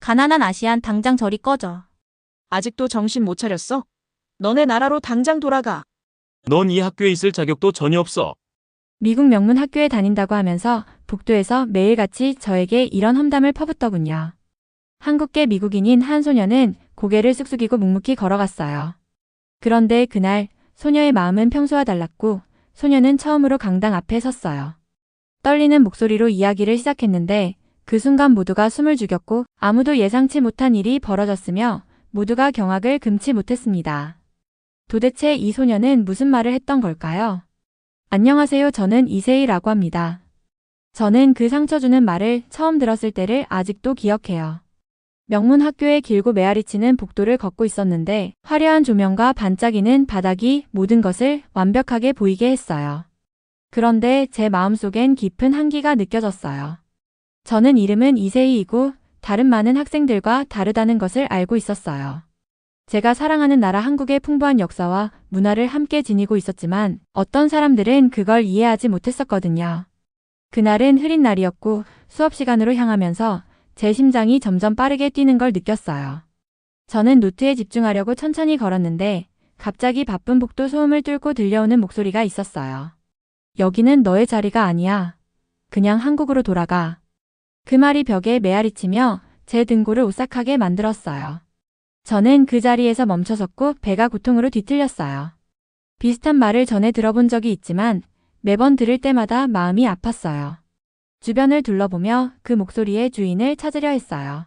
가난한 아시안 당장 저리 꺼져. 아직도 정신 못 차렸어? 너네 나라로 당장 돌아가. 넌 이 학교에 있을 자격도 전혀 없어. 미국 명문 학교에 다닌다고 하면서 복도에서 매일같이 저에게 이런 험담을 퍼붓더군요. 한국계 미국인인 한 소녀는 고개를 쑥쑥이고 묵묵히 걸어갔어요. 그런데 그날 소녀의 마음은 평소와 달랐고 소녀는 처음으로 강당 앞에 섰어요. 떨리는 목소리로 이야기를 시작했는데 그 순간 모두가 숨을 죽였고 아무도 예상치 못한 일이 벌어졌으며 모두가 경악을 금치 못했습니다. 도대체 이 소녀는 무슨 말을 했던 걸까요? 안녕하세요. 저는 이세희라고 합니다. 저는 그 상처 주는 말을 처음 들었을 때를 아직도 기억해요. 명문 학교의 길고 메아리치는 복도를 걷고 있었는데 화려한 조명과 반짝이는 바닥이 모든 것을 완벽하게 보이게 했어요. 그런데 제 마음속엔 깊은 한기가 느껴졌어요. 저는 이름은 이세희이고 다른 많은 학생들과 다르다는 것을 알고 있었어요. 제가 사랑하는 나라 한국의 풍부한 역사와 문화를 함께 지니고 있었지만 어떤 사람들은 그걸 이해하지 못했었거든요. 그날은 흐린 날이었고 수업 시간으로 향하면서 제 심장이 점점 빠르게 뛰는 걸 느꼈어요. 저는 노트에 집중하려고 천천히 걸었는데 갑자기 바쁜 복도 소음을 뚫고 들려오는 목소리가 있었어요. 여기는 너의 자리가 아니야. 그냥 한국으로 돌아가. 그 말이 벽에 메아리치며 제 등골을 오싹하게 만들었어요. 저는 그 자리에서 멈춰섰고 배가 고통으로 뒤틀렸어요. 비슷한 말을 전에 들어본 적이 있지만 매번 들을 때마다 마음이 아팠어요. 주변을 둘러보며 그 목소리의 주인을 찾으려 했어요.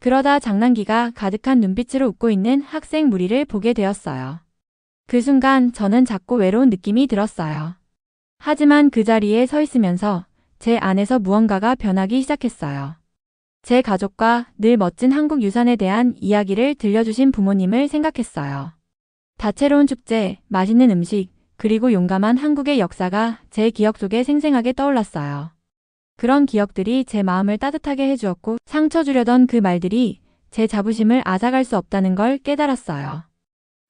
그러다 장난기가 가득한 눈빛으로 웃고 있는 학생 무리를 보게 되었어요. 그 순간 저는 작고 외로운 느낌이 들었어요. 하지만 그 자리에 서 있으면서 제 안에서 무언가가 변하기 시작했어요. 제 가족과 늘 멋진 한국 유산에 대한 이야기를 들려주신 부모님을 생각했어요. 다채로운 축제, 맛있는 음식, 그리고 용감한 한국의 역사가 제 기억 속에 생생하게 떠올랐어요. 그런 기억들이 제 마음을 따뜻하게 해주었고 상처 주려던 그 말들이 제 자부심을 앗아갈 수 없다는 걸 깨달았어요.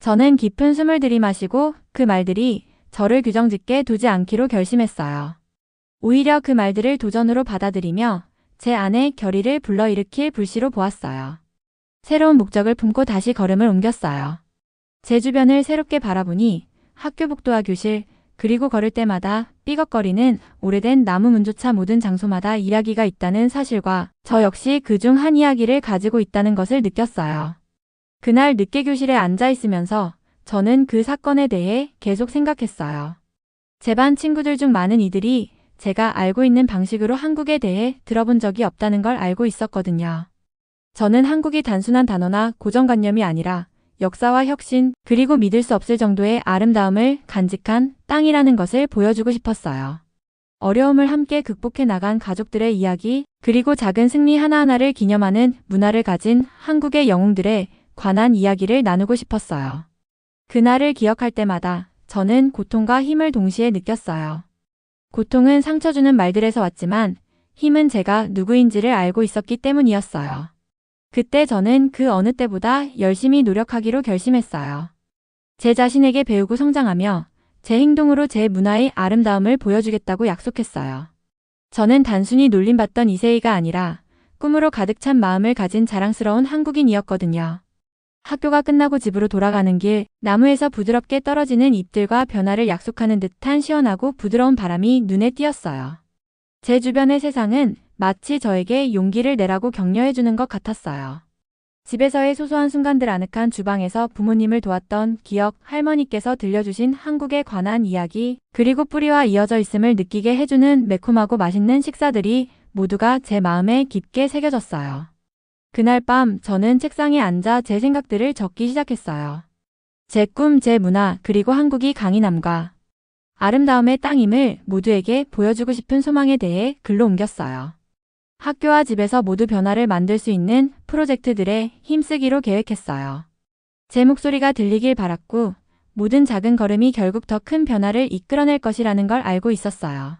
저는 깊은 숨을 들이마시고 그 말들이 저를 규정짓게 두지 않기로 결심했어요. 오히려 그 말들을 도전으로 받아들이며 제 안에 결의를 불러일으킬 불씨로 보았어요. 새로운 목적을 품고 다시 걸음을 옮겼어요. 제 주변을 새롭게 바라보니 학교 복도와 교실, 그리고 걸을 때마다 삐걱거리는 오래된 나무 문조차 모든 장소마다 이야기가 있다는 사실과 저 역시 그중 한 이야기를 가지고 있다는 것을 느꼈어요. 그날 늦게 교실에 앉아 있으면서 저는 그 사건에 대해 계속 생각했어요. 제 반 친구들 중 많은 이들이 제가 알고 있는 방식으로 한국에 대해 들어본 적이 없다는 걸 알고 있었거든요. 저는 한국이 단순한 단어나 고정관념이 아니라 역사와 혁신, 그리고 믿을 수 없을 정도의 아름다움을 간직한 땅이라는 것을 보여주고 싶었어요. 어려움을 함께 극복해 나간 가족들의 이야기, 그리고 작은 승리 하나하나를 기념하는 문화를 가진 한국의 영웅들에 관한 이야기를 나누고 싶었어요. 그날을 기억할 때마다 저는 고통과 힘을 동시에 느꼈어요. 고통은 상처 주는 말들에서 왔지만 힘은 제가 누구인지를 알고 있었기 때문이었어요. 그때 저는 그 어느 때보다 열심히 노력하기로 결심했어요. 제 자신에게 배우고 성장하며 제 행동으로 제 문화의 아름다움을 보여주겠다고 약속했어요. 저는 단순히 놀림받던 이세희가 아니라 꿈으로 가득 찬 마음을 가진 자랑스러운 한국인이었거든요. 학교가 끝나고 집으로 돌아가는 길, 나무에서 부드럽게 떨어지는 잎들과 변화를 약속하는 듯한 시원하고 부드러운 바람이 눈에 띄었어요. 제 주변의 세상은 마치 저에게 용기를 내라고 격려해주는 것 같았어요. 집에서의 소소한 순간들, 아늑한 주방에서 부모님을 도왔던 기억, 할머니께서 들려주신 한국에 관한 이야기, 그리고 뿌리와 이어져 있음을 느끼게 해주는 매콤하고 맛있는 식사들이 모두가 제 마음에 깊게 새겨졌어요. 그날 밤 저는 책상에 앉아 제 생각들을 적기 시작했어요. 제 꿈, 제 문화, 그리고 한국이 강인함과 아름다움의 땅임을 모두에게 보여주고 싶은 소망에 대해 글로 옮겼어요. 학교와 집에서 모두 변화를 만들 수 있는 프로젝트들에 힘쓰기로 계획했어요. 제 목소리가 들리길 바랐고 모든 작은 걸음이 결국 더 큰 변화를 이끌어낼 것이라는 걸 알고 있었어요.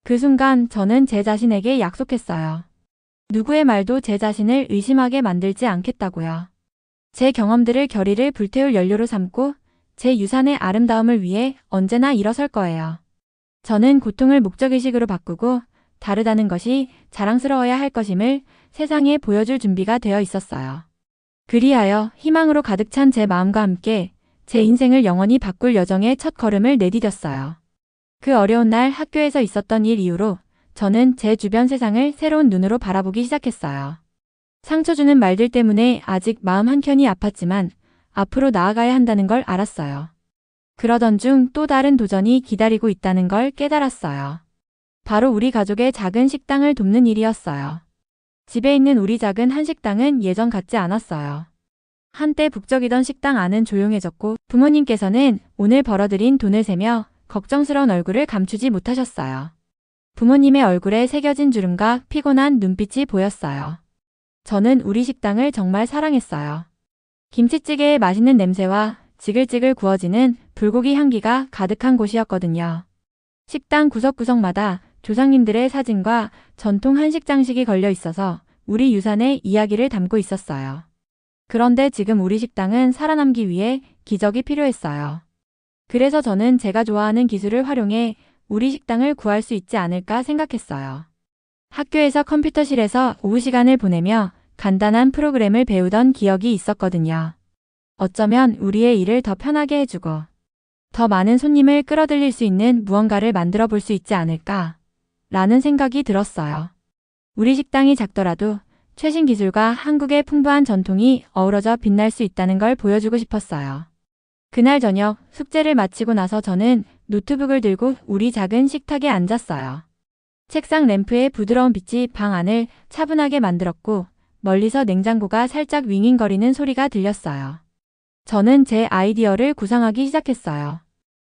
그 순간 저는 제 자신에게 약속했어요. 누구의 말도 제 자신을 의심하게 만들지 않겠다고요. 제 경험들을 결의를 불태울 연료로 삼고 제 유산의 아름다움을 위해 언제나 일어설 거예요. 저는 고통을 목적의식으로 바꾸고 다르다는 것이 자랑스러워야 할 것임을 세상에 보여줄 준비가 되어 있었어요. 그리하여 희망으로 가득 찬 제 마음과 함께 제 인생을 영원히 바꿀 여정의 첫 걸음을 내디뎠어요. 그 어려운 날 학교에서 있었던 일 이후로 저는 제 주변 세상을 새로운 눈으로 바라보기 시작했어요. 상처 주는 말들 때문에 아직 마음 한켠이 아팠지만 앞으로 나아가야 한다는 걸 알았어요. 그러던 중 또 다른 도전이 기다리고 있다는 걸 깨달았어요. 바로 우리 가족의 작은 식당을 돕는 일이었어요. 집에 있는 우리 작은 한식당은 예전 같지 않았어요. 한때 북적이던 식당 안은 조용해졌고 부모님께서는 오늘 벌어들인 돈을 세며 걱정스러운 얼굴을 감추지 못하셨어요. 부모님의 얼굴에 새겨진 주름과 피곤한 눈빛이 보였어요. 저는 우리 식당을 정말 사랑했어요. 김치찌개의 맛있는 냄새와 지글지글 구워지는 불고기 향기가 가득한 곳이었거든요. 식당 구석구석마다 조상님들의 사진과 전통 한식 장식이 걸려 있어서 우리 유산의 이야기를 담고 있었어요. 그런데 지금 우리 식당은 살아남기 위해 기적이 필요했어요. 그래서 저는 제가 좋아하는 기술을 활용해 우리 식당을 구할 수 있지 않을까 생각했어요. 학교에서 컴퓨터실에서 오후 시간을 보내며 간단한 프로그램을 배우던 기억이 있었거든요. 어쩌면 우리의 일을 더 편하게 해주고 더 많은 손님을 끌어들일 수 있는 무언가를 만들어 볼 수 있지 않을까 라는 생각이 들었어요. 우리 식당이 작더라도 최신 기술과 한국의 풍부한 전통이 어우러져 빛날 수 있다는 걸 보여주고 싶었어요. 그날 저녁 숙제를 마치고 나서 저는 노트북을 들고 우리 작은 식탁에 앉았어요. 책상 램프의 부드러운 빛이 방 안을 차분하게 만들었고 멀리서 냉장고가 살짝 윙윙거리는 소리가 들렸어요. 저는 제 아이디어를 구상하기 시작했어요.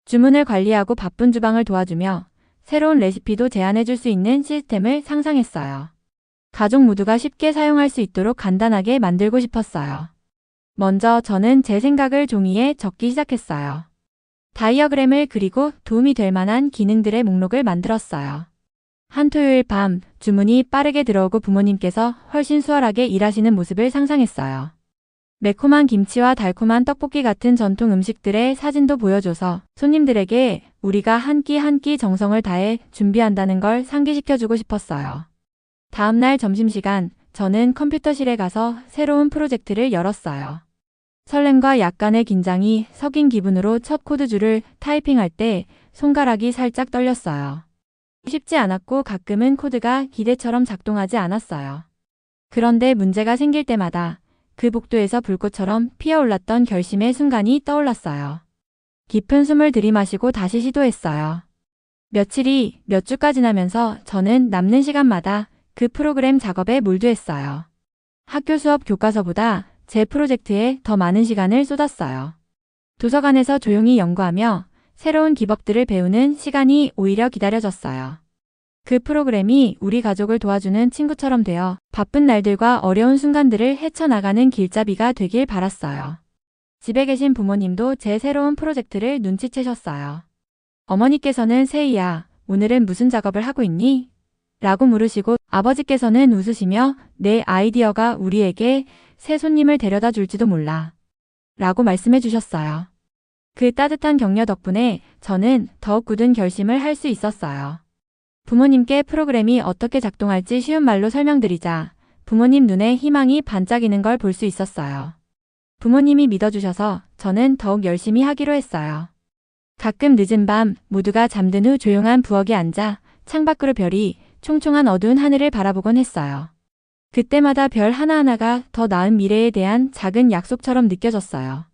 주문을 관리하고 바쁜 주방을 도와주며 새로운 레시피도 제안해 줄 수 있는 시스템을 상상했어요. 가족 모두가 쉽게 사용할 수 있도록 간단하게 만들고 싶었어요. 먼저 저는 제 생각을 종이에 적기 시작했어요. 다이어그램을 그리고 도움이 될 만한 기능들의 목록을 만들었어요. 한 토요일 밤 주문이 빠르게 들어오고 부모님께서 훨씬 수월하게 일하시는 모습을 상상했어요. 매콤한 김치와 달콤한 떡볶이 같은 전통 음식들의 사진도 보여줘서 손님들에게 우리가 한 끼 한 끼 정성을 다해 준비한다는 걸 상기시켜주고 싶었어요. 다음날 점심시간 저는 컴퓨터실에 가서 새로운 프로젝트를 열었어요. 설렘과 약간의 긴장이 섞인 기분으로 첫 코드줄을 타이핑할 때 손가락이 살짝 떨렸어요. 쉽지 않았고 가끔은 코드가 기대처럼 작동하지 않았어요. 그런데 문제가 생길 때마다 그 복도에서 불꽃처럼 피어올랐던 결심의 순간이 떠올랐어요. 깊은 숨을 들이마시고 다시 시도했어요. 며칠이 몇 주가 지나면서 저는 남는 시간마다 그 프로그램 작업에 몰두했어요. 학교 수업 교과서보다 제 프로젝트에 더 많은 시간을 쏟았어요. 도서관에서 조용히 연구하며 새로운 기법들을 배우는 시간이 오히려 기다려졌어요. 그 프로그램이 우리 가족을 도와주는 친구처럼 되어 바쁜 날들과 어려운 순간들을 헤쳐나가는 길잡이가 되길 바랐어요. 집에 계신 부모님도 제 새로운 프로젝트를 눈치채셨어요. 어머니께서는 세희야, 오늘은 무슨 작업을 하고 있니? 라고 물으시고 아버지께서는 웃으시며 내 아이디어가 우리에게 새 손님을 데려다 줄지도 몰라. 라고 말씀해 주셨어요. 그 따뜻한 격려 덕분에 저는 더욱 굳은 결심을 할 수 있었어요. 부모님께 프로그램이 어떻게 작동할지 쉬운 말로 설명드리자 부모님 눈에 희망이 반짝이는 걸 볼 수 있었어요. 부모님이 믿어주셔서 저는 더욱 열심히 하기로 했어요. 가끔 늦은 밤 모두가 잠든 후 조용한 부엌에 앉아 창밖으로 별이 총총한 어두운 하늘을 바라보곤 했어요. 그때마다 별 하나하나가 더 나은 미래에 대한 작은 약속처럼 느껴졌어요.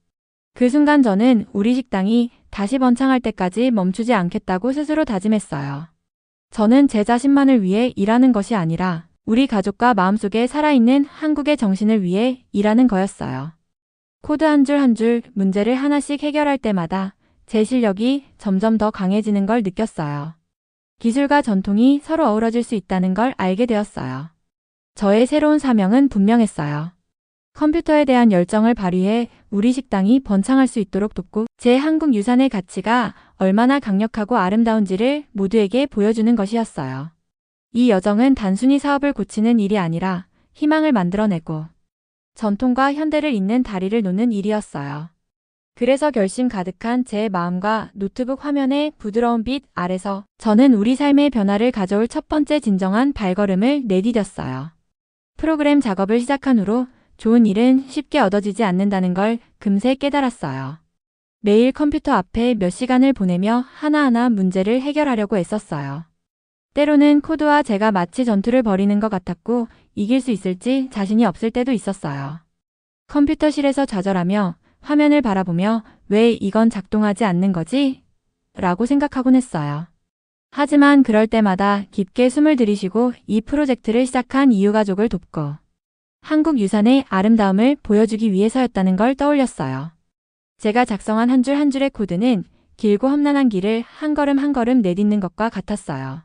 그 순간 저는 우리 식당이 다시 번창할 때까지 멈추지 않겠다고 스스로 다짐했어요. 저는 제 자신만을 위해 일하는 것이 아니라 우리 가족과 마음속에 살아있는 한국의 정신을 위해 일하는 거였어요. 코드 한 줄 한 줄 문제를 하나씩 해결할 때마다 제 실력이 점점 더 강해지는 걸 느꼈어요. 기술과 전통이 서로 어우러질 수 있다는 걸 알게 되었어요. 저의 새로운 사명은 분명했어요. 컴퓨터에 대한 열정을 발휘해 우리 식당이 번창할 수 있도록 돕고 제 한국 유산의 가치가 얼마나 강력하고 아름다운지를 모두에게 보여주는 것이었어요. 이 여정은 단순히 사업을 고치는 일이 아니라 희망을 만들어내고 전통과 현대를 잇는 다리를 놓는 일이었어요. 그래서 결심 가득한 제 마음과 노트북 화면의 부드러운 빛 아래서 저는 우리 삶의 변화를 가져올 첫 번째 진정한 발걸음을 내디뎠어요. 프로그램 작업을 시작한 후로 좋은 일은 쉽게 얻어지지 않는다는 걸 금세 깨달았어요. 매일 컴퓨터 앞에 몇 시간을 보내며 하나하나 문제를 해결하려고 애썼어요. 때로는 코드와 제가 마치 전투를 벌이는 것 같았고 이길 수 있을지 자신이 없을 때도 있었어요. 컴퓨터실에서 좌절하며 화면을 바라보며 왜 이건 작동하지 않는 거지? 라고 생각하곤 했어요. 하지만 그럴 때마다 깊게 숨을 들이쉬고 이 프로젝트를 시작한 이유 가족을 돕고 한국 유산의 아름다움을 보여주기 위해서였다는 걸 떠올렸어요. 제가 작성한 한 줄 한 줄의 코드는 길고 험난한 길을 한 걸음 한 걸음 내딛는 것과 같았어요.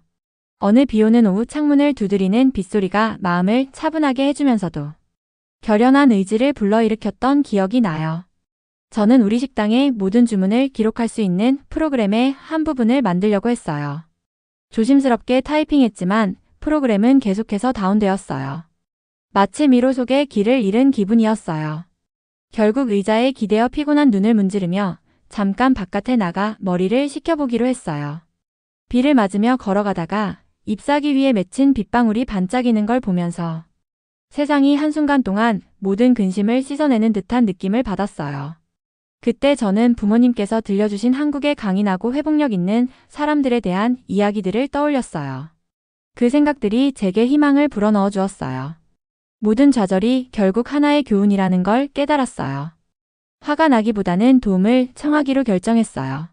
어느 비오는 오후 창문을 두드리는 빗소리가 마음을 차분하게 해주면서도 결연한 의지를 불러일으켰던 기억이 나요. 저는 우리 식당의 모든 주문을 기록할 수 있는 프로그램의 한 부분을 만들려고 했어요. 조심스럽게 타이핑했지만 프로그램은 계속해서 다운되었어요. 마치 미로 속에 길을 잃은 기분이었어요. 결국 의자에 기대어 피곤한 눈을 문지르며 잠깐 바깥에 나가 머리를 식혀보기로 했어요. 비를 맞으며 걸어가다가 잎사귀 위에 맺힌 빗방울이 반짝이는 걸 보면서 세상이 한순간 동안 모든 근심을 씻어내는 듯한 느낌을 받았어요. 그때 저는 부모님께서 들려주신 한국의 강인하고 회복력 있는 사람들에 대한 이야기들을 떠올렸어요. 그 생각들이 제게 희망을 불어넣어 주었어요. 모든 좌절이 결국 하나의 교훈이라는 걸 깨달았어요. 화가 나기보다는 도움을 청하기로 결정했어요.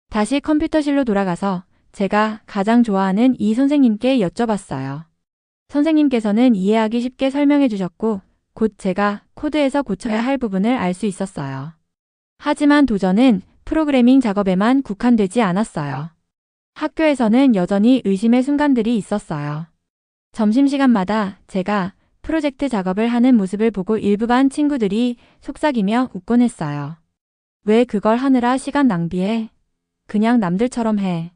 다시 컴퓨터실로 돌아가서 제가 가장 좋아하는 이 선생님께 여쭤봤어요. 선생님께서는 이해하기 쉽게 설명해 주셨고 곧 제가 코드에서 고쳐야 할 부분을 알 수 있었어요. 하지만 도전은 프로그래밍 작업에만 국한되지 않았어요. 학교에서는 여전히 의심의 순간들이 있었어요. 점심시간마다 제가 프로젝트 작업을 하는 모습을 보고 일부 반 친구들이 속삭이며 웃곤 했어요. 왜 그걸 하느라 시간 낭비해? 그냥 남들처럼 해.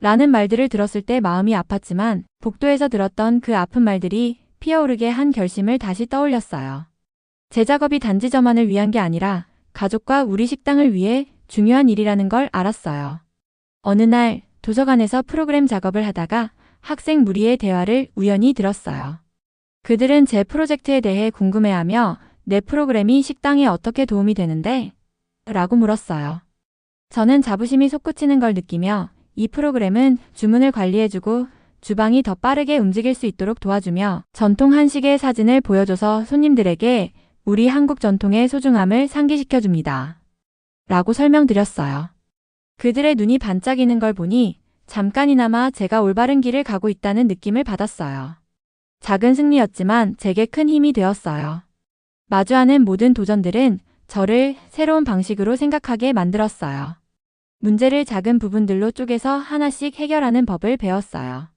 라는 말들을 들었을 때 마음이 아팠지만 복도에서 들었던 그 아픈 말들이 피어오르게 한 결심을 다시 떠올렸어요. 제 작업이 단지 저만을 위한 게 아니라 가족과 우리 식당을 위해 중요한 일이라는 걸 알았어요. 어느 날 도서관에서 프로그램 작업을 하다가 학생 무리의 대화를 우연히 들었어요. 그들은 제 프로젝트에 대해 궁금해하며 내 프로그램이 식당에 어떻게 도움이 되는데? 라고 물었어요. 저는 자부심이 솟구치는 걸 느끼며 이 프로그램은 주문을 관리해주고 주방이 더 빠르게 움직일 수 있도록 도와주며 전통 한식의 사진을 보여줘서 손님들에게 우리 한국 전통의 소중함을 상기시켜줍니다. 라고 설명드렸어요. 그들의 눈이 반짝이는 걸 보니 잠깐이나마 제가 올바른 길을 가고 있다는 느낌을 받았어요. 작은 승리였지만 제게 큰 힘이 되었어요. 마주하는 모든 도전들은 저를 새로운 방식으로 생각하게 만들었어요. 문제를 작은 부분들로 쪼개서 하나씩 해결하는 법을 배웠어요.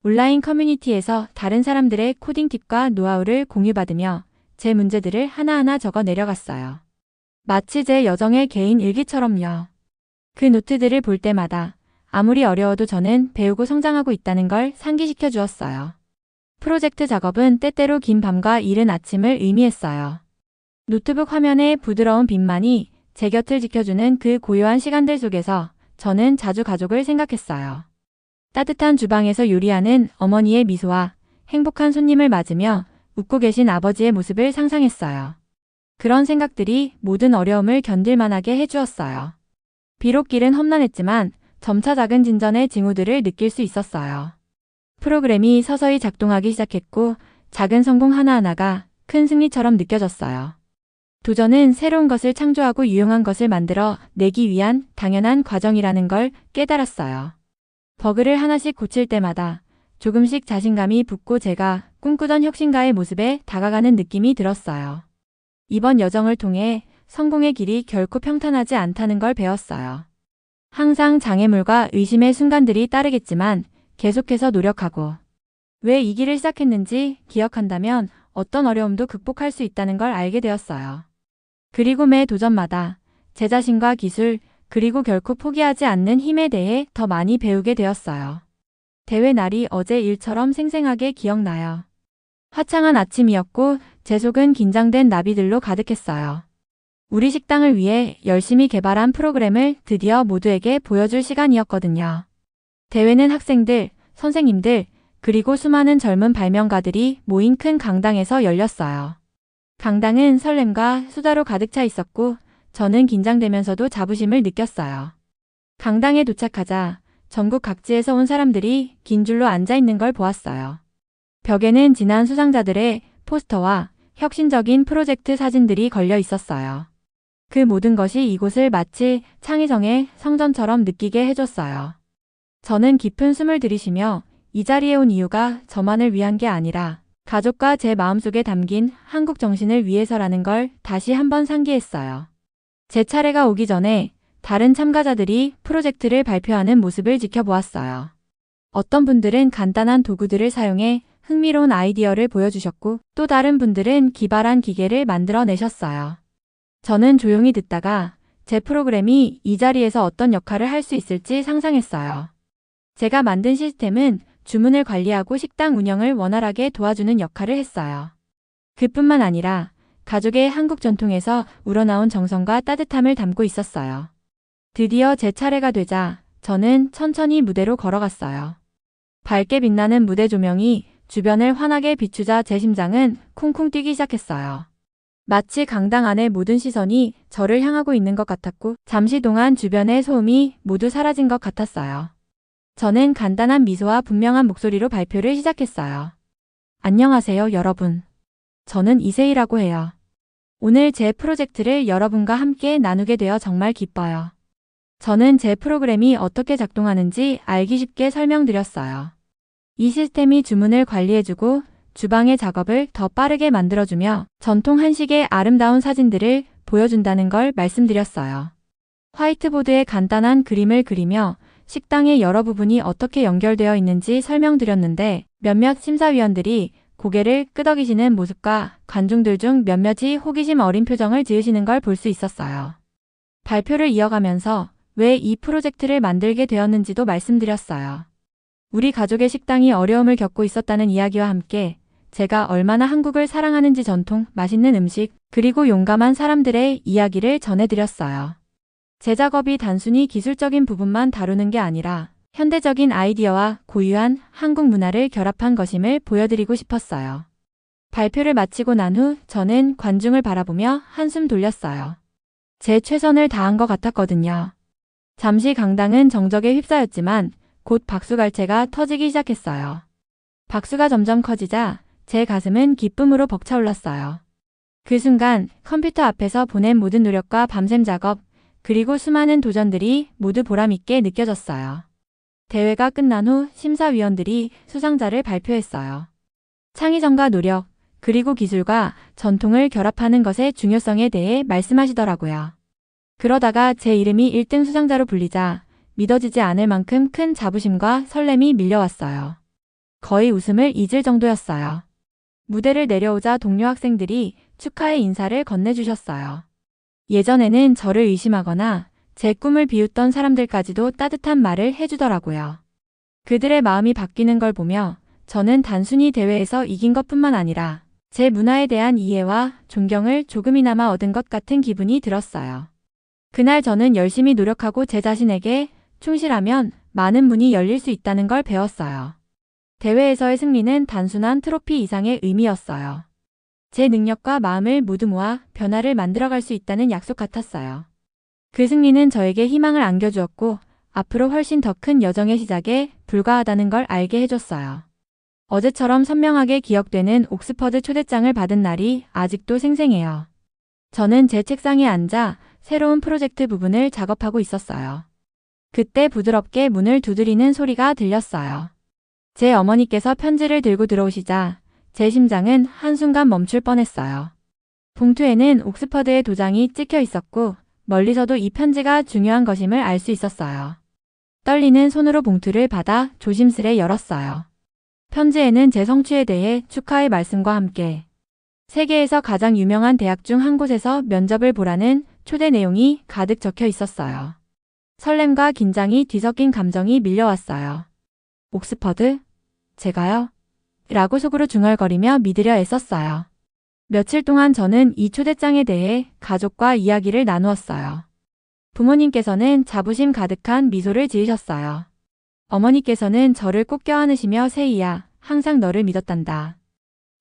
온라인 커뮤니티에서 다른 사람들의 코딩 팁과 노하우를 공유받으며 제 문제들을 하나하나 적어 내려갔어요. 마치 제 여정의 개인 일기처럼요. 그 노트들을 볼 때마다 아무리 어려워도 저는 배우고 성장하고 있다는 걸 상기시켜 주었어요. 프로젝트 작업은 때때로 긴 밤과 이른 아침을 의미했어요. 노트북 화면의 부드러운 빛만이 제 곁을 지켜주는 그 고요한 시간들 속에서 저는 자주 가족을 생각했어요. 따뜻한 주방에서 요리하는 어머니의 미소와 행복한 손님을 맞으며 웃고 계신 아버지의 모습을 상상했어요. 그런 생각들이 모든 어려움을 견딜 만하게 해주었어요. 비록 길은 험난했지만 점차 작은 진전의 징후들을 느낄 수 있었어요. 프로그램이 서서히 작동하기 시작했고 작은 성공 하나하나가 큰 승리처럼 느껴졌어요. 도전은 새로운 것을 창조하고 유용한 것을 만들어 내기 위한 당연한 과정이라는 걸 깨달았어요. 버그를 하나씩 고칠 때마다 조금씩 자신감이 붙고 제가 꿈꾸던 혁신가의 모습에 다가가는 느낌이 들었어요. 이번 여정을 통해 성공의 길이 결코 평탄하지 않다는 걸 배웠어요. 항상 장애물과 의심의 순간들이 따르겠지만 계속해서 노력하고 왜 이 길을 시작했는지 기억한다면 어떤 어려움도 극복할 수 있다는 걸 알게 되었어요. 그리고 매 도전마다 제 자신과 기술 그리고 결코 포기하지 않는 힘에 대해 더 많이 배우게 되었어요. 대회 날이 어제 일처럼 생생하게 기억나요. 화창한 아침이었고 제 속은 긴장된 나비들로 가득했어요. 우리 식당을 위해 열심히 개발한 프로그램을 드디어 모두에게 보여줄 시간이었거든요. 대회는 학생들, 선생님들, 그리고 수많은 젊은 발명가들이 모인 큰 강당에서 열렸어요. 강당은 설렘과 수다로 가득 차 있었고 저는 긴장되면서도 자부심을 느꼈어요. 강당에 도착하자 전국 각지에서 온 사람들이 긴 줄로 앉아 있는 걸 보았어요. 벽에는 지난 수상자들의 포스터와 혁신적인 프로젝트 사진들이 걸려 있었어요. 그 모든 것이 이곳을 마치 창의성의 성전처럼 느끼게 해줬어요. 저는 깊은 숨을 들이쉬며 이 자리에 온 이유가 저만을 위한 게 아니라 가족과 제 마음속에 담긴 한국 정신을 위해서라는 걸 다시 한번 상기했어요. 제 차례가 오기 전에 다른 참가자들이 프로젝트를 발표하는 모습을 지켜보았어요. 어떤 분들은 간단한 도구들을 사용해 흥미로운 아이디어를 보여주셨고 또 다른 분들은 기발한 기계를 만들어내셨어요. 저는 조용히 듣다가 제 프로그램이 이 자리에서 어떤 역할을 할 수 있을지 상상했어요. 제가 만든 시스템은 주문을 관리하고 식당 운영을 원활하게 도와주는 역할을 했어요. 그뿐만 아니라 가족의 한국 전통에서 우러나온 정성과 따뜻함을 담고 있었어요. 드디어 제 차례가 되자 저는 천천히 무대로 걸어갔어요. 밝게 빛나는 무대 조명이 주변을 환하게 비추자 제 심장은 쿵쿵 뛰기 시작했어요. 마치 강당 안의 모든 시선이 저를 향하고 있는 것 같았고 잠시 동안 주변의 소음이 모두 사라진 것 같았어요. 저는 간단한 미소와 분명한 목소리로 발표를 시작했어요. 안녕하세요, 여러분. 저는 이세희라고 해요. 오늘 제 프로젝트를 여러분과 함께 나누게 되어 정말 기뻐요. 저는 제 프로그램이 어떻게 작동하는지 알기 쉽게 설명드렸어요. 이 시스템이 주문을 관리해주고 주방의 작업을 더 빠르게 만들어주며 전통 한식의 아름다운 사진들을 보여준다는 걸 말씀드렸어요. 화이트보드에 간단한 그림을 그리며 식당의 여러 부분이 어떻게 연결되어 있는지 설명드렸는데 몇몇 심사위원들이 고개를 끄덕이시는 모습과 관중들 중 몇몇이 호기심 어린 표정을 지으시는 걸 볼 수 있었어요. 발표를 이어가면서 왜 이 프로젝트를 만들게 되었는지도 말씀드렸어요. 우리 가족의 식당이 어려움을 겪고 있었다는 이야기와 함께 제가 얼마나 한국을 사랑하는지 전통, 맛있는 음식, 그리고 용감한 사람들의 이야기를 전해드렸어요. 제 작업이 단순히 기술적인 부분만 다루는 게 아니라 현대적인 아이디어와 고유한 한국 문화를 결합한 것임을 보여드리고 싶었어요. 발표를 마치고 난 후 저는 관중을 바라보며 한숨 돌렸어요. 제 최선을 다한 것 같았거든요. 잠시 강당은 정적에 휩싸였지만 곧 박수갈채가 터지기 시작했어요. 박수가 점점 커지자 제 가슴은 기쁨으로 벅차올랐어요. 그 순간 컴퓨터 앞에서 보낸 모든 노력과 밤샘 작업, 그리고 수많은 도전들이 모두 보람있게 느껴졌어요. 대회가 끝난 후 심사위원들이 수상자를 발표했어요. 창의성과 노력, 그리고 기술과 전통을 결합하는 것의 중요성에 대해 말씀하시더라고요. 그러다가 제 이름이 1등 수상자로 불리자 믿어지지 않을 만큼 큰 자부심과 설렘이 밀려왔어요. 거의 웃음을 잊을 정도였어요. 무대를 내려오자 동료 학생들이 축하의 인사를 건네주셨어요. 예전에는 저를 의심하거나 제 꿈을 비웃던 사람들까지도 따뜻한 말을 해주더라고요. 그들의 마음이 바뀌는 걸 보며 저는 단순히 대회에서 이긴 것뿐만 아니라 제 문화에 대한 이해와 존경을 조금이나마 얻은 것 같은 기분이 들었어요. 그날 저는 열심히 노력하고 제 자신에게 충실하면 많은 문이 열릴 수 있다는 걸 배웠어요. 대회에서의 승리는 단순한 트로피 이상의 의미였어요. 제 능력과 마음을 모두 모아 변화를 만들어갈 수 있다는 약속 같았어요. 그 승리는 저에게 희망을 안겨주었고 앞으로 훨씬 더 큰 여정의 시작에 불과하다는 걸 알게 해줬어요. 어제처럼 선명하게 기억되는 옥스퍼드 초대장을 받은 날이 아직도 생생해요. 저는 제 책상에 앉아 새로운 프로젝트 부분을 작업하고 있었어요. 그때 부드럽게 문을 두드리는 소리가 들렸어요. 제 어머니께서 편지를 들고 들어오시자 제 심장은 한순간 멈출 뻔했어요. 봉투에는 옥스퍼드의 도장이 찍혀 있었고 멀리서도 이 편지가 중요한 것임을 알 수 있었어요. 떨리는 손으로 봉투를 받아 조심스레 열었어요. 편지에는 제 성취에 대해 축하의 말씀과 함께 세계에서 가장 유명한 대학 중 한 곳에서 면접을 보라는 초대 내용이 가득 적혀 있었어요. 설렘과 긴장이 뒤섞인 감정이 밀려왔어요. 옥스퍼드? 제가요? 라고 속으로 중얼거리며 믿으려 애썼어요. 며칠 동안 저는 이 초대장에 대해 가족과 이야기를 나누었어요. 부모님께서는 자부심 가득한 미소를 지으셨어요. 어머니께서는 저를 꼭 껴안으시며 세희야, 항상 너를 믿었단다.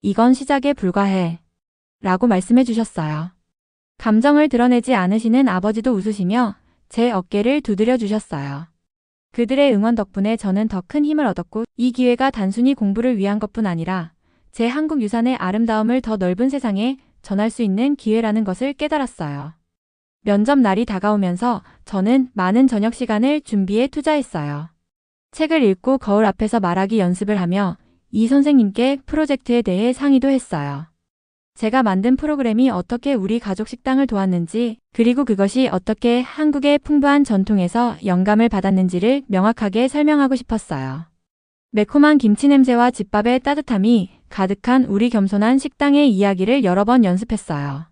이건 시작에 불과해. 라고 말씀해 주셨어요. 감정을 드러내지 않으시는 아버지도 웃으시며 제 어깨를 두드려 주셨어요. 그들의 응원 덕분에 저는 더 큰 힘을 얻었고 이 기회가 단순히 공부를 위한 것뿐 아니라 제 한국 유산의 아름다움을 더 넓은 세상에 전할 수 있는 기회라는 것을 깨달았어요. 면접 날이 다가오면서 저는 많은 저녁 시간을 준비에 투자했어요. 책을 읽고 거울 앞에서 말하기 연습을 하며 이 선생님께 프로젝트에 대해 상의도 했어요. 제가 만든 프로그램이 어떻게 우리 가족 식당을 도왔는지, 그리고 그것이 어떻게 한국의 풍부한 전통에서 영감을 받았는지를 명확하게 설명하고 싶었어요. 매콤한 김치 냄새와 집밥의 따뜻함이 가득한 우리 겸손한 식당의 이야기를 여러 번 연습했어요.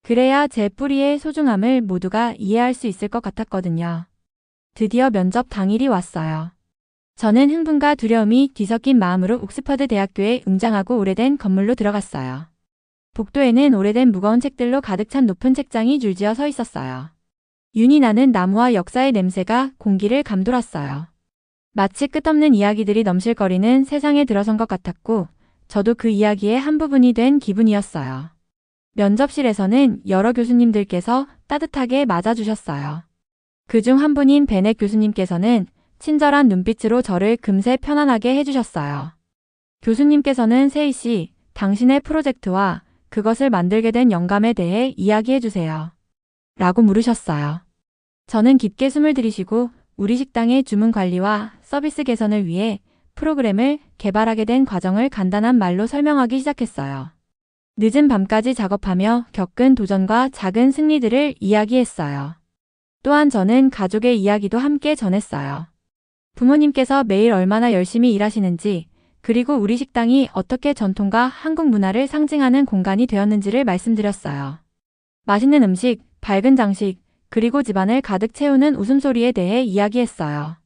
그래야 제 뿌리의 소중함을 모두가 이해할 수 있을 것 같았거든요. 드디어 면접 당일이 왔어요. 저는 흥분과 두려움이 뒤섞인 마음으로 옥스퍼드 대학교에 웅장하고 오래된 건물로 들어갔어요. 복도에는 오래된 무거운 책들로 가득 찬 높은 책장이 줄지어 서 있었어요. 윤이 나는 나무와 역사의 냄새가 공기를 감돌았어요. 마치 끝없는 이야기들이 넘실거리는 세상에 들어선 것 같았고, 저도 그 이야기의 한 부분이 된 기분이었어요. 면접실에서는 여러 교수님들께서 따뜻하게 맞아주셨어요. 그중 한 분인 베넷 교수님께서는 친절한 눈빛으로 저를 금세 편안하게 해주셨어요. 교수님께서는 세희 씨, 당신의 프로젝트와 그것을 만들게 된 영감에 대해 이야기해 주세요. 라고 물으셨어요. 저는 깊게 숨을 들이쉬고 우리 식당의 주문 관리와 서비스 개선을 위해 프로그램을 개발하게 된 과정을 간단한 말로 설명하기 시작했어요. 늦은 밤까지 작업하며 겪은 도전과 작은 승리들을 이야기했어요. 또한 저는 가족의 이야기도 함께 전했어요. 부모님께서 매일 얼마나 열심히 일하시는지, 그리고 우리 식당이 어떻게 전통과 한국 문화를 상징하는 공간이 되었는지를 말씀드렸어요. 맛있는 음식, 밝은 장식, 그리고 집안을 가득 채우는 웃음소리에 대해 이야기했어요.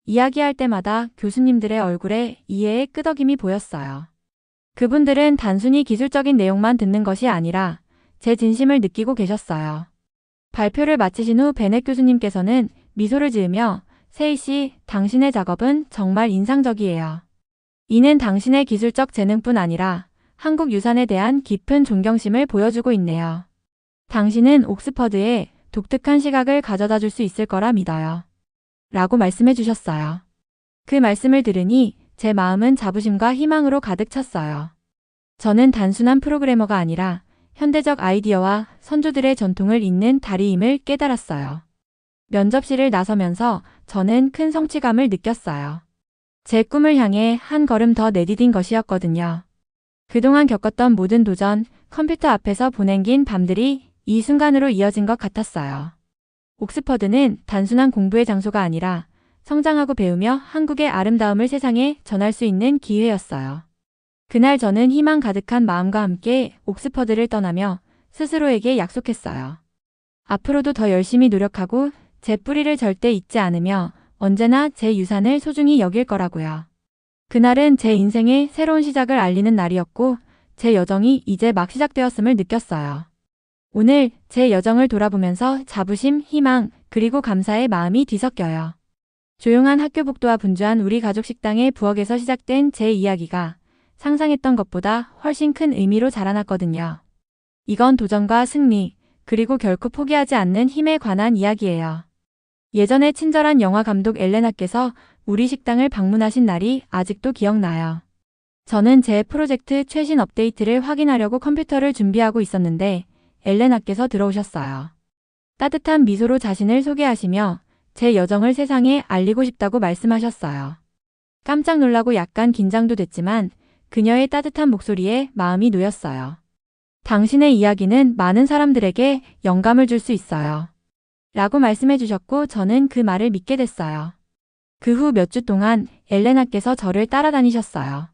이야기할 때마다 교수님들의 얼굴에 이해의 끄덕임이 보였어요. 그분들은 단순히 기술적인 내용만 듣는 것이 아니라 제 진심을 느끼고 계셨어요. 발표를 마치신 후 베넷 교수님께서는 미소를 지으며 세희 씨, 당신의 작업은 정말 인상적이에요. 이는 당신의 기술적 재능뿐 아니라 한국 유산에 대한 깊은 존경심을 보여주고 있네요. 당신은 옥스퍼드에 독특한 시각을 가져다 줄 수 있을 거라 믿어요. 라고 말씀해 주셨어요. 그 말씀을 들으니 제 마음은 자부심과 희망으로 가득 찼어요. 저는 단순한 프로그래머가 아니라 현대적 아이디어와 선조들의 전통을 잇는 다리임을 깨달았어요. 면접실을 나서면서 저는 큰 성취감을 느꼈어요. 제 꿈을 향해 한 걸음 더 내디딘 것이었거든요. 그동안 겪었던 모든 도전, 컴퓨터 앞에서 보낸 긴 밤들이 이 순간으로 이어진 것 같았어요. 옥스퍼드는 단순한 공부의 장소가 아니라 성장하고 배우며 한국의 아름다움을 세상에 전할 수 있는 기회였어요. 그날 저는 희망 가득한 마음과 함께 옥스퍼드를 떠나며 스스로에게 약속했어요. 앞으로도 더 열심히 노력하고 제 뿌리를 절대 잊지 않으며 언제나 제 유산을 소중히 여길 거라고요. 그날은 제 인생의 새로운 시작을 알리는 날이었고 제 여정이 이제 막 시작되었음을 느꼈어요. 오늘 제 여정을 돌아보면서 자부심, 희망, 그리고 감사의 마음이 뒤섞여요. 조용한 학교 복도와 분주한 우리 가족 식당의 부엌에서 시작된 제 이야기가 상상했던 것보다 훨씬 큰 의미로 자라났거든요. 이건 도전과 승리, 그리고 결코 포기하지 않는 힘에 관한 이야기예요. 예전에 친절한 영화 감독 엘레나께서 우리 식당을 방문하신 날이 아직도 기억나요. 저는 제 프로젝트 최신 업데이트를 확인하려고 컴퓨터를 준비하고 있었는데 엘레나께서 들어오셨어요. 따뜻한 미소로 자신을 소개하시며 제 여정을 세상에 알리고 싶다고 말씀하셨어요. 깜짝 놀라고 약간 긴장도 됐지만 그녀의 따뜻한 목소리에 마음이 놓였어요. 당신의 이야기는 많은 사람들에게 영감을 줄 수 있어요. 라고 말씀해 주셨고 저는 그 말을 믿게 됐어요. 그 후 몇 주 동안 엘레나께서 저를 따라다니셨어요.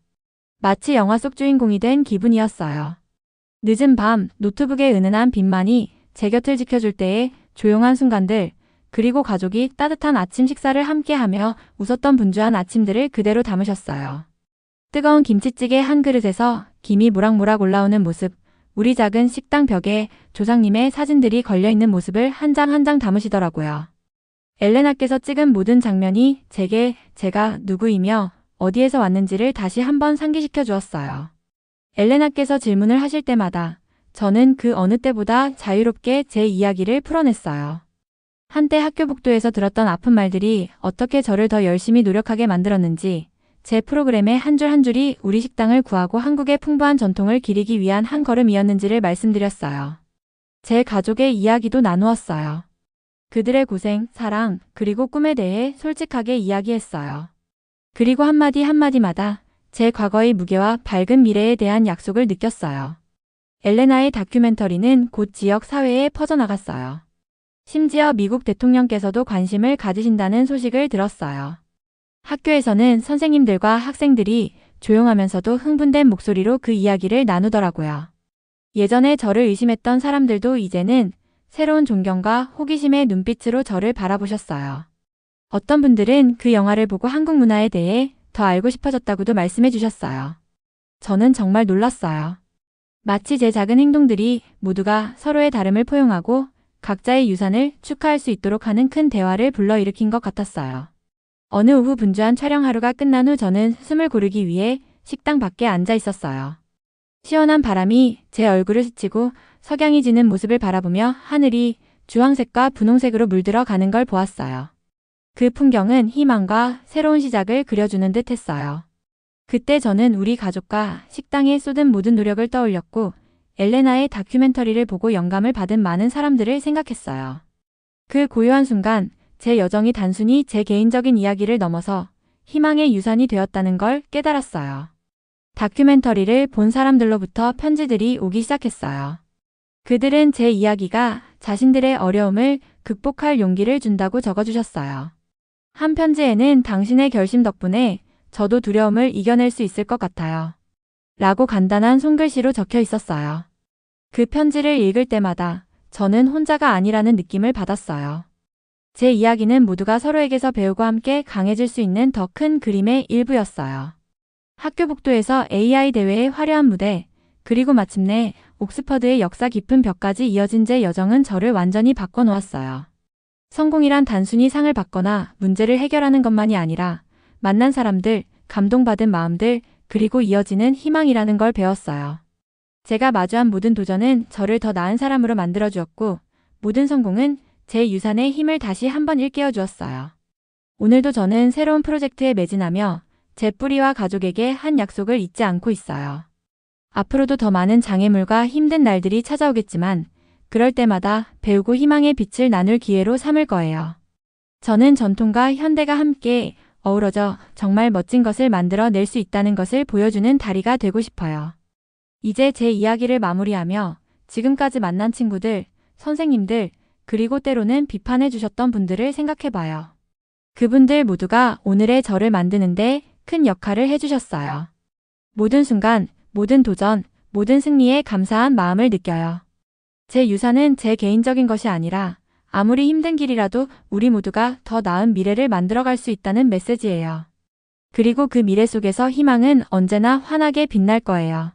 마치 영화 속 주인공이 된 기분이었어요. 늦은 밤 노트북의 은은한 빛만이 제 곁을 지켜줄 때의 조용한 순간들, 그리고 가족이 따뜻한 아침 식사를 함께하며 웃었던 분주한 아침들을 그대로 담으셨어요. 뜨거운 김치찌개 한 그릇에서 김이 모락모락 올라오는 모습, 우리 작은 식당 벽에 조상님의 사진들이 걸려있는 모습을 한 장 한 장 담으시더라고요. 엘레나께서 찍은 모든 장면이 제가 누구이며 어디에서 왔는지를 다시 한번 상기시켜 주었어요. 엘레나께서 질문을 하실 때마다 저는 그 어느 때보다 자유롭게 제 이야기를 풀어냈어요. 한때 학교 복도에서 들었던 아픈 말들이 어떻게 저를 더 열심히 노력하게 만들었는지, 제 프로그램의 한 줄 한 줄이 우리 식당을 구하고 한국의 풍부한 전통을 기리기 위한 한 걸음이었는지를 말씀드렸어요. 제 가족의 이야기도 나누었어요. 그들의 고생, 사랑, 그리고 꿈에 대해 솔직하게 이야기했어요. 그리고 한마디 한마디마다 제 과거의 무게와 밝은 미래에 대한 약속을 느꼈어요. 엘레나의 다큐멘터리는 곧 지역 사회에 퍼져나갔어요. 심지어 미국 대통령께서도 관심을 가지신다는 소식을 들었어요. 학교에서는 선생님들과 학생들이 조용하면서도 흥분된 목소리로 그 이야기를 나누더라고요. 예전에 저를 의심했던 사람들도 이제는 새로운 존경과 호기심의 눈빛으로 저를 바라보셨어요. 어떤 분들은 그 영화를 보고 한국 문화에 대해 더 알고 싶어졌다고도 말씀해 주셨어요. 저는 정말 놀랐어요. 마치 제 작은 행동들이 모두가 서로의 다름을 포용하고 각자의 유산을 축하할 수 있도록 하는 큰 대화를 불러일으킨 것 같았어요. 어느 오후 분주한 촬영 하루가 끝난 후 저는 숨을 고르기 위해 식당 밖에 앉아 있었어요. 시원한 바람이 제 얼굴을 스치고 석양이 지는 모습을 바라보며 하늘이 주황색과 분홍색으로 물들어 가는 걸 보았어요. 그 풍경은 희망과 새로운 시작을 그려주는 듯 했어요. 그때 저는 우리 가족과 식당에 쏟은 모든 노력을 떠올렸고 엘레나의 다큐멘터리를 보고 영감을 받은 많은 사람들을 생각했어요. 그 고요한 순간 제 여정이 단순히 제 개인적인 이야기를 넘어서 희망의 유산이 되었다는 걸 깨달았어요. 다큐멘터리를 본 사람들로부터 편지들이 오기 시작했어요. 그들은 제 이야기가 자신들의 어려움을 극복할 용기를 준다고 적어주셨어요. 한 편지에는 당신의 결심 덕분에 저도 두려움을 이겨낼 수 있을 것 같아요. 라고 간단한 손글씨로 적혀 있었어요. 그 편지를 읽을 때마다 저는 혼자가 아니라는 느낌을 받았어요. 제 이야기는 모두가 서로에게서 배우고 함께 강해질 수 있는 더 큰 그림의 일부였어요. 학교 복도에서 AI 대회의 화려한 무대, 그리고 마침내 옥스퍼드의 역사 깊은 벽까지 이어진 제 여정은 저를 완전히 바꿔놓았어요. 성공이란 단순히 상을 받거나 문제를 해결하는 것만이 아니라 만난 사람들, 감동받은 마음들, 그리고 이어지는 희망이라는 걸 배웠어요. 제가 마주한 모든 도전은 저를 더 나은 사람으로 만들어주었고, 모든 성공은 제 유산의 힘을 다시 한번 일깨워 주었어요. 오늘도 저는 새로운 프로젝트에 매진하며 제 뿌리와 가족에게 한 약속을 잊지 않고 있어요. 앞으로도 더 많은 장애물과 힘든 날들이 찾아오겠지만, 그럴 때마다 배우고 희망의 빛을 나눌 기회로 삼을 거예요. 저는 전통과 현대가 함께 어우러져 정말 멋진 것을 만들어 낼 수 있다는 것을 보여주는 다리가 되고 싶어요. 이제 제 이야기를 마무리하며 지금까지 만난 친구들, 선생님들, 그리고 때로는 비판해 주셨던 분들을 생각해봐요. 그분들 모두가 오늘의 저를 만드는데 큰 역할을 해주셨어요. 모든 순간, 모든 도전, 모든 승리에 감사한 마음을 느껴요. 제 유산은 제 개인적인 것이 아니라 아무리 힘든 길이라도 우리 모두가 더 나은 미래를 만들어갈 수 있다는 메시지예요. 그리고 그 미래 속에서 희망은 언제나 환하게 빛날 거예요.